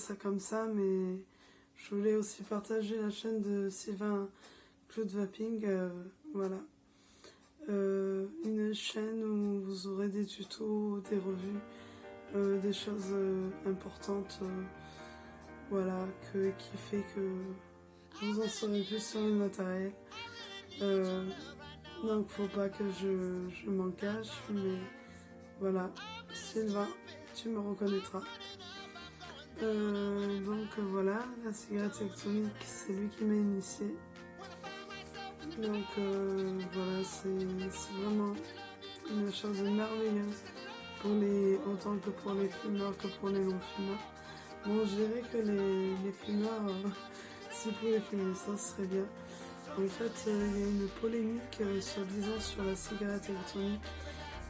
ça comme ça, mais je voulais aussi partager la chaîne de Sylvain Cloud Vaping, voilà. Une chaîne où vous aurez des tutos, des revues, des choses importantes, voilà, qui fait que vous en saurez plus sur le matériel. Donc faut pas que je m'en cache, mais voilà, Sylvain, tu me reconnaîtras. Donc voilà, la cigarette électronique, c'est lui qui m'a initié. Donc voilà, c'est vraiment une chose merveilleuse autant que pour les fumeurs que pour les non-fumeurs. Bon, je dirais que les fumeurs, s'ils pouvaient fumer ça, ce serait bien. En fait, il y a une polémique soi-disant sur la cigarette électronique,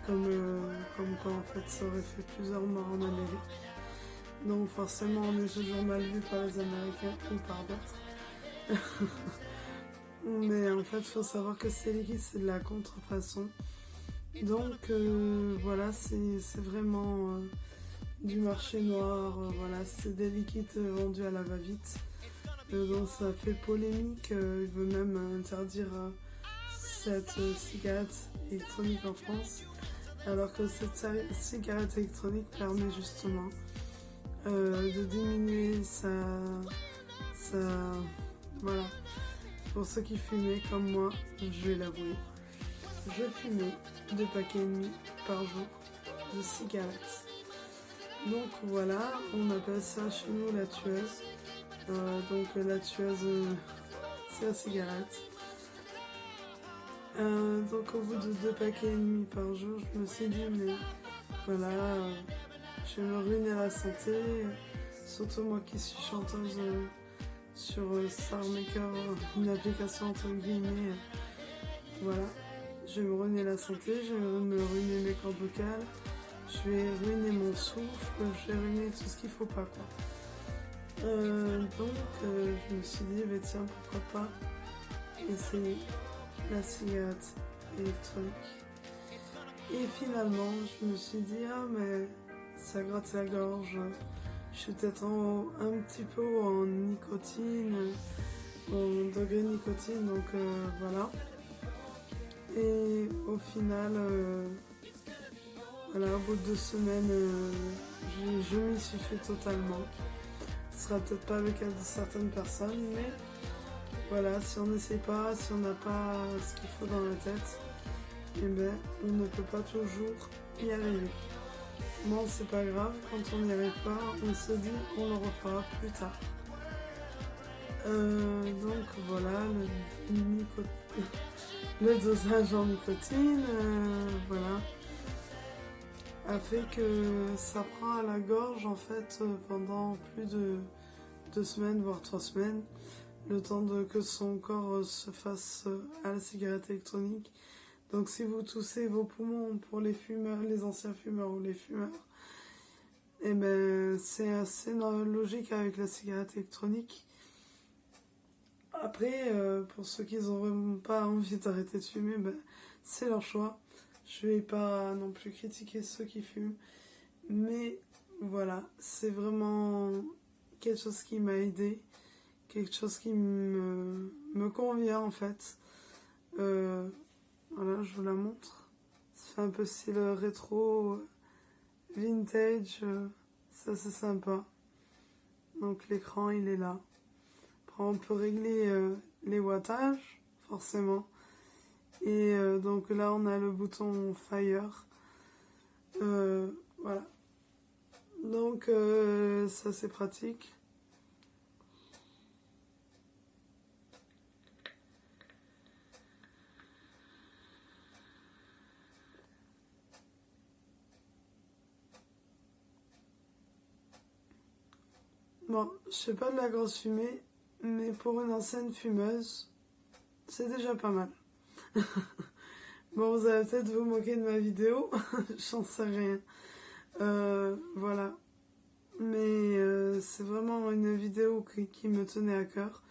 comme quoi en fait ça aurait fait plusieurs morts en Amérique. Donc forcément, on est toujours mal vu par les Américains ou par d'autres. Mais en fait, il faut savoir que ces liquides, c'est de la contrefaçon. Donc voilà, c'est vraiment du marché noir. Voilà, c'est des liquides vendus à la va-vite. Donc ça fait polémique. Il veut même interdire cette cigarette électronique en France. Alors que cette cigarette électronique permet justement de diminuer voilà. Pour ceux qui fumaient comme moi, je vais l'avouer, je fumais 2 paquets et demi par jour de cigarettes. Donc voilà, on appelle ça chez nous la tueuse. Donc la tueuse, c'est la cigarette. Donc au bout de 2 paquets et demi par jour, je me suis dit mais voilà, je vais me ruiner la santé, surtout moi qui suis chanteuse sur Star Maker, une application entre guillemets, voilà, je vais me ruiner la santé, je vais me ruiner mes cordes vocales, je vais ruiner mon souffle, je vais ruiner tout ce qu'il faut pas quoi. Donc je me suis dit bah, tiens pourquoi pas essayer la cigarette électronique. Et finalement je me suis dit ah mais ça gratte la gorge, je suis peut-être un petit peu en nicotine, en degré nicotine, donc voilà. Et au final, voilà, au bout de 2 semaines, je m'y suis fait totalement. Ce sera peut-être pas le cas de certaines personnes, mais voilà, si on n'essaie pas, si on n'a pas ce qu'il faut dans la tête, eh ben, on ne peut pas toujours y arriver. Bon, c'est pas grave, quand on n'y arrive pas, on se dit on le refera plus tard. Donc voilà, le dosage en nicotine, voilà, a fait que ça prend à la gorge en fait pendant plus de 2 semaines, voire 3 semaines, le temps que son corps se fasse à la cigarette électronique. Donc si vous toussez vos poumons pour les fumeurs, les anciens fumeurs ou les fumeurs, et ben c'est assez logique avec la cigarette électronique. Après, pour ceux qui n'ont vraiment pas envie d'arrêter de fumer, ben, c'est leur choix. Je vais pas non plus critiquer ceux qui fument, mais voilà, c'est vraiment quelque chose qui m'a aidé, quelque chose qui me convient en fait. Voilà, je vous la montre. Ça fait un peu style rétro, vintage, ça c'est sympa. Donc l'écran il est là. Après on peut régler les wattages, forcément. Et donc là on a le bouton Fire. Voilà. Donc ça c'est pratique. Bon, je fais pas de la grosse fumée, mais pour une ancienne fumeuse, c'est déjà pas mal. Bon, vous allez peut-être vous moquer de ma vidéo, j'en sais rien. Voilà. Mais c'est vraiment une vidéo qui me tenait à cœur.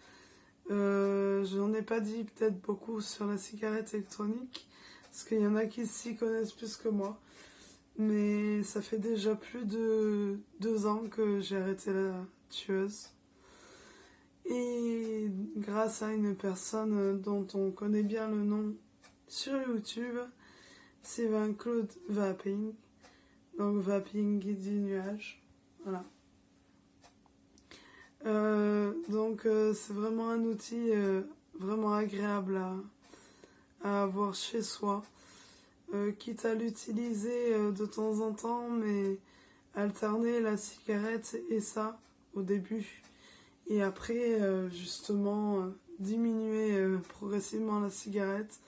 Je n'en ai pas dit peut-être beaucoup sur la cigarette électronique, parce qu'il y en a qui s'y connaissent plus que moi. Mais ça fait déjà plus de 2 ans que j'ai arrêté la tueuse. Et grâce à une personne dont on connaît bien le nom sur YouTube, Sylvain Claude Vaping. Donc Vaping guide du nuage. Voilà. C'est vraiment un outil vraiment agréable à avoir chez soi. Quitte à l'utiliser de temps en temps, mais alterner la cigarette et ça au début. Et après, justement, diminuer progressivement la cigarette.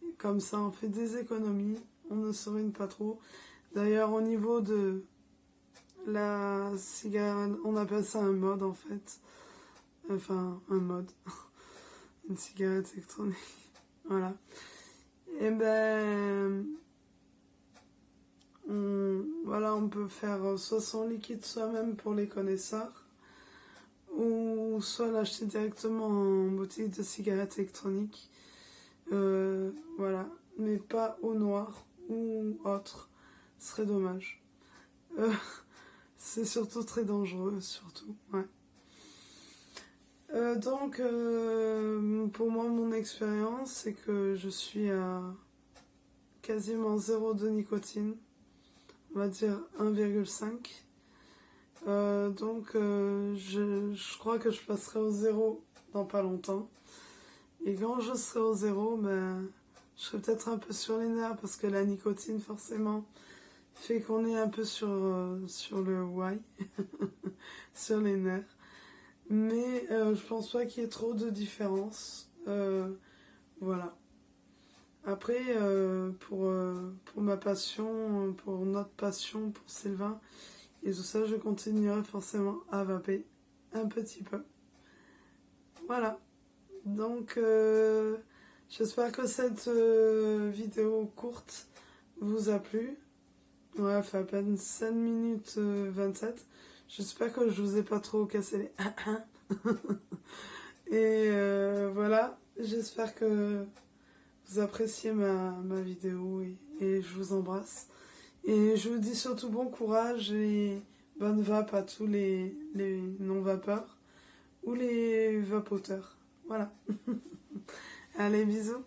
Et comme ça, on fait des économies, on ne se ruine pas trop. D'ailleurs, au niveau de la cigarette, on appelle ça un mode en fait. Enfin, un mode. Une cigarette électronique. Voilà. Et voilà, on peut faire soit son liquide soi-même pour les connaisseurs, ou soit l'acheter directement en boutique de cigarettes électroniques. Voilà, mais pas au noir ou autre. Ce serait dommage. C'est surtout très dangereux, surtout. Ouais. Pour moi, mon expérience, c'est que je suis à quasiment 0 de nicotine, on va dire 1,5. Je crois que je passerai au 0 dans pas longtemps. Et quand je serai au 0, je serai peut-être un peu sur les nerfs parce que la nicotine, forcément, fait qu'on est un peu sur le why, sur les nerfs. Mais je pense pas qu'il y ait trop de différence. Voilà. Après, pour ma passion, pour notre passion, pour Sylvain, et tout ça, je continuerai forcément à vaper un petit peu. Voilà. Donc, j'espère que cette vidéo courte vous a plu. Ouais, elle fait à peine 5 minutes 27. J'espère que je vous ai pas trop cassé les Et voilà, j'espère que vous appréciez ma vidéo et je vous embrasse. Et je vous dis surtout bon courage et bonne vape à tous les non-vapeurs ou les vapoteurs. Voilà. Allez, bisous.